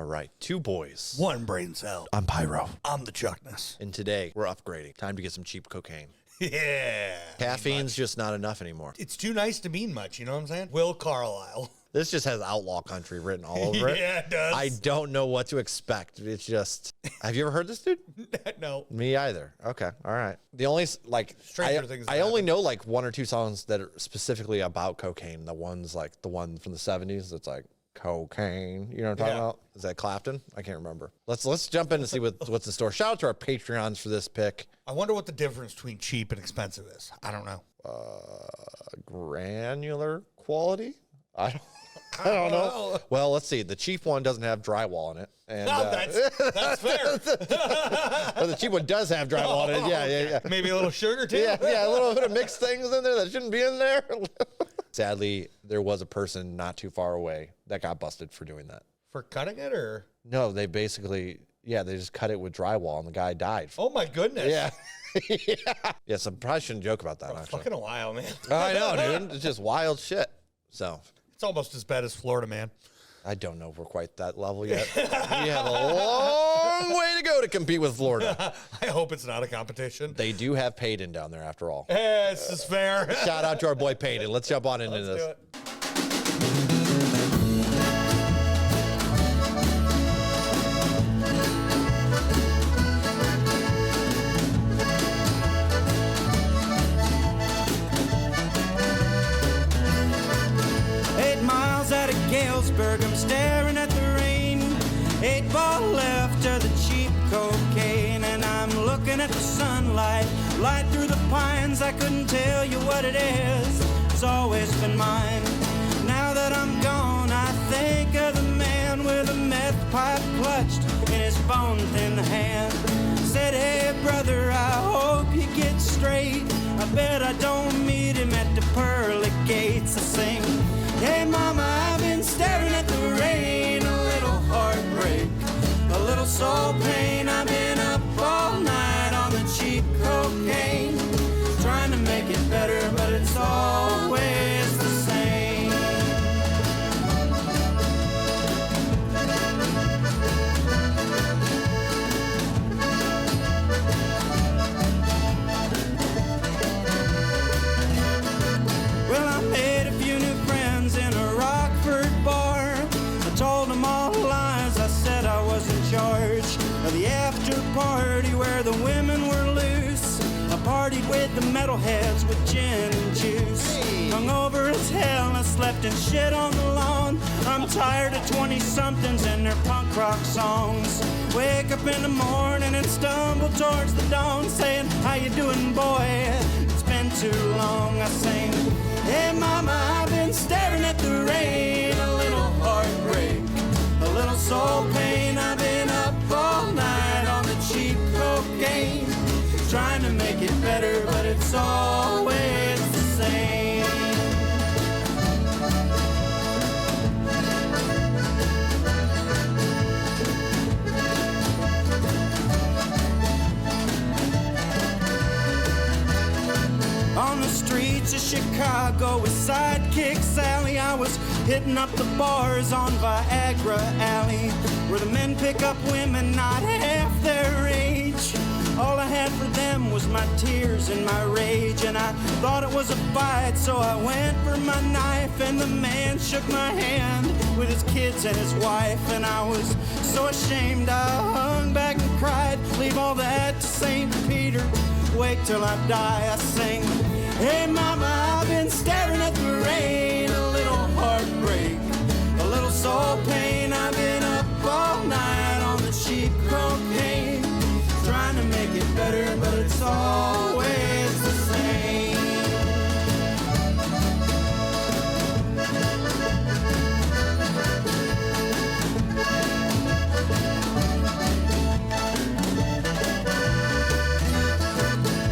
All right, two boys. One brain cell. I'm Pyro. I'm the Chuckness. And today we're upgrading. Time to get some cheap cocaine. Yeah. Caffeine's just not enough anymore. It's too nice to mean much, you know what I'm saying? Will Carlisle. This just has outlaw country written all over it. Yeah, it does. I don't know what to expect. It's just, have you ever heard this, dude? No. Me either. Okay. All right. The only, like, Stranger things I only know like one or two songs that are specifically about cocaine. The one's like the one from the 70s that's like, cocaine. You know what I'm talking about? Is that Clapton? I can't remember. Let's jump in and see what's in store. Shout out to our Patreons for this pick. I wonder what the difference between cheap and expensive is. I don't know. Granular quality? I don't know. Well, let's see. The cheap one doesn't have drywall in it. And, that's fair. But the cheap one does have drywall in it. Yeah. Maybe a little sugar too. Yeah, a little bit of mixed things in there that shouldn't be in there. Sadly, there was a person not too far away that got busted for doing that. For cutting it, or? No, they basically, they just cut it with drywall and the guy died. Oh my goodness. Yeah. Yeah, so I probably shouldn't joke about that, actually. Fucking a while, man. I know, dude. It's just wild shit. So. It's almost as bad as Florida, man. I don't know if we're quite that level yet. We have a long way to go to compete with Florida. I hope it's not a competition. They do have Payton down there after all. This is fair. Shout out to our boy Payton. Let's jump on into this. Do it. 8 miles out of Galesburg, I'm staring at the rain. 8 ball left of the cheap cocaine, and I'm looking at the sunlight, light through the pines. I couldn't tell you what it is, it's always been mine. Now that I'm gone, I think of the man with a meth pipe clutched in his bone-thin hand. Said, hey brother, I hope you get straight. I bet I don't meet him at the pearly gates. I sing, hey mama, I've been staring at the rain. A little heartbreak, a little soul pain. I've been up all night on the cheap cocaine, trying to make it better, but it's always the same. Well, I made a few new friends in a Rockford bar. I told them all lies, I said I was in charge of the after party where the women were loose. I partied with the metalheads with gin and juice. Hungover as hell, I slept and shit on the lawn. I'm tired of 20-somethings and their punk rock songs. Wake up in the morning and stumble towards the dawn, saying, how you doing, boy? It's been too long. I sing, hey mama, I've been staring at the rain. A little heartbreak, a little soul pain. I've been up all night on the cheap cocaine, trying to make it better, but it's always the same. On the streets of Chicago with Sidekick Sally, I was hitting up the bars on Viagra Alley, where the men pick up women not half their age. All I had for them was my tears and my rage, and I thought it was a fight, so I went for my knife, and the man shook my hand with his kids and his wife, and I was so ashamed I hung back and cried. Leave all that to St. Peter, wait till I die. I sing, hey mama, I've been staring at the rain. A little heartbreak, a little soul pain. I've been up all night on the cheap cocaine, trying to make it better, but it's always the same.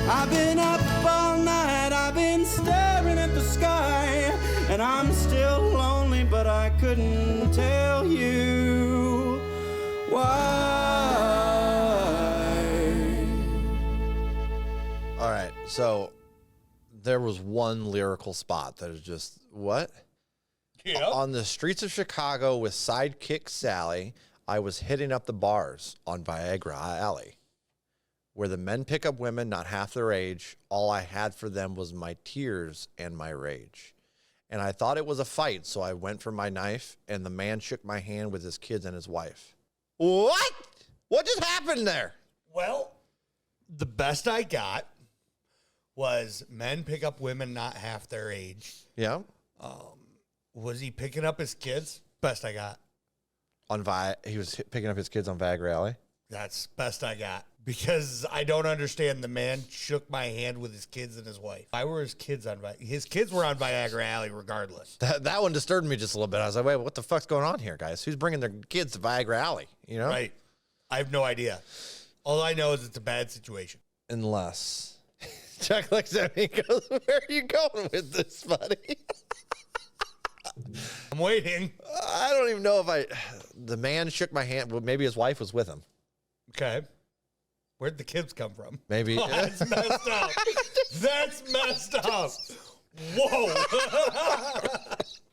I've been up all night, I've been staring at the sky, and I'm still lonely, but I couldn't tell you why. All right, so there was one lyrical spot that is just, what? Yeah. On the streets of Chicago with Sidekick Sally, I was hitting up the bars on Viagra Alley, where the men pick up women not half their age. All I had for them was my tears and my rage. And I thought it was a fight, so I went for my knife, and the man shook my hand with his kids and his wife. What? What just happened there? Well, the best I got was men pick up women not half their age. Yeah. Was he picking up his kids? Best I got. He was picking up his kids on Viagra Alley. That's best I got. Because I don't understand the man shook my hand with his kids and his wife. Why were his kids on Viagra? His kids were on Viagra Alley regardless. That one disturbed me just a little bit. I was like, wait, what the fuck's going on here, guys? Who's bringing their kids to Viagra Alley? You know? Right. I have no idea. All I know is it's a bad situation. Unless Chuck looks at me and goes, where are you going with this, buddy? I'm waiting. I don't even know if the man shook my hand. Well, maybe his wife was with him. Okay. Where'd the kids come from? Maybe. Oh, that's messed up. That's messed up. Whoa.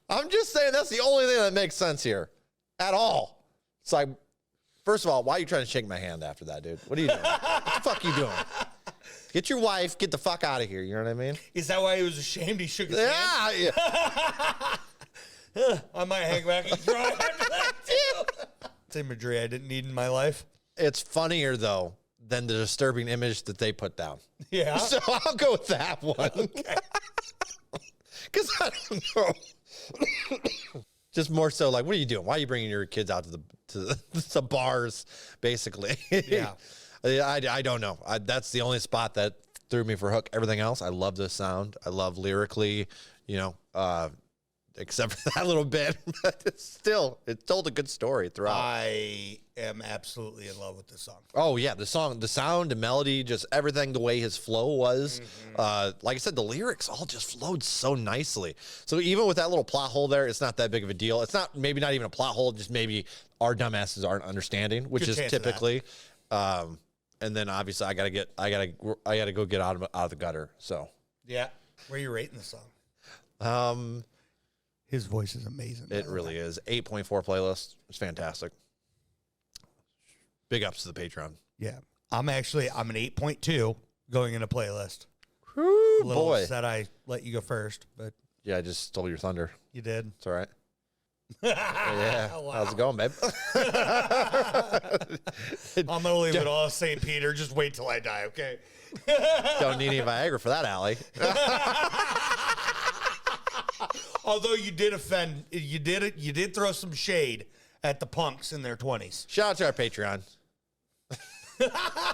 I'm just saying that's the only thing that makes sense here at all. It's like, first of all, why are you trying to shake my hand after that, dude? What are you doing? What the fuck are you doing? Get your wife, get the fuck out of here. You know what I mean? Is that why he was ashamed he shook his hand? Yeah. I might hang back and cry after that, too. It's imagery I didn't need in my life. It's funnier, though, than the disturbing image that they put down. Yeah. So I'll go with that one. Because I don't know. Just more so like, what are you doing? Why are you bringing your kids out to the bars, basically? Yeah. I don't know. That's the only spot that threw me for a hook. Everything else, I love the sound. I love lyrically, except for that little bit. But it told a good story throughout. I am absolutely in love with this song. Oh, yeah. The song, the sound, the melody, just everything, the way his flow was. Like I said, the lyrics all just flowed so nicely. So even with that little plot hole there, it's not that big of a deal. It's maybe not even a plot hole, just maybe our dumbasses aren't understanding, which Good is chance of typically. And then obviously I gotta go get out of the gutter. So Yeah. Where are you rating the song? His voice is amazing. It really is. 8.4 playlist. It's fantastic. Big ups to the Patreon. Yeah. I'm an 8.2 going in a playlist. Woo, A little boy. upset I let you go first, but Yeah, I just stole your thunder. you did. It's all right. Yeah. Wow. How's it going, babe? I'm going to leave it all at St. Peter. Just wait till I die, okay? Don't need any Viagra for that, Allie. Although you did throw some shade at the punks in their 20s. Shout out to our Patreon.